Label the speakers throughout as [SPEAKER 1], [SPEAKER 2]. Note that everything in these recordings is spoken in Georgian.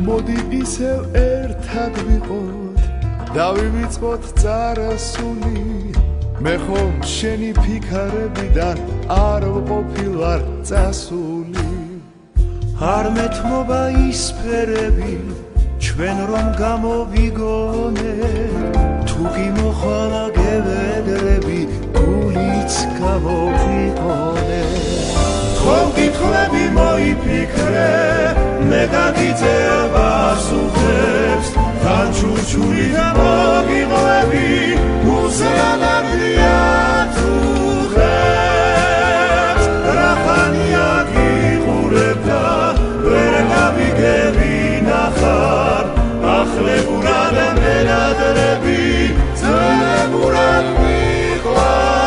[SPEAKER 1] მოდი ისევ ერთად ვიყოთ და ვივიწყოთ წარასული მე ხომ შენი ფიქარებიდან არ ვყოფილვარ წასული
[SPEAKER 2] არ მეთმობა ის ფერები ჩვენ რომ გამოვიგონე თუ გიმოხვალა გევედრები გულიც გამოვიყონე
[SPEAKER 1] ხომ გითხრები მოიფიქრე მე გაგიძეა პასუხებს თან ჩურჩული და მოგიღლები უზეალარდია თუ ხებს რახანია გიყურებდა ვერ გავიგები ნახარ ახლებურად მენადრები ძლებურად მიყვარხარ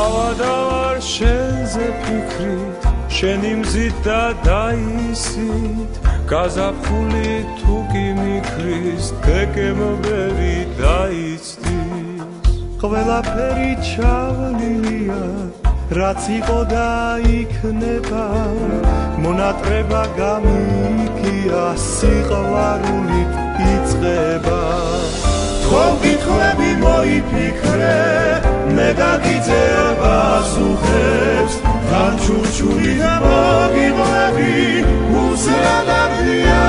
[SPEAKER 2] ავადავარ შენზე ფიქრით შენი მზით და დაისით გაზაფხული თუ გიმიქრის თეკემობერი დაიცდის ყველაფერი ჩავლილია რაც იყო და იქნება მონატრება გამიგია სიყვარულით იწყება
[SPEAKER 1] ხომ გითხრები მოიფიქრე მე გაგიძეა პასუხებს თან ჩურჩული და მოგიღლები უზეალარდია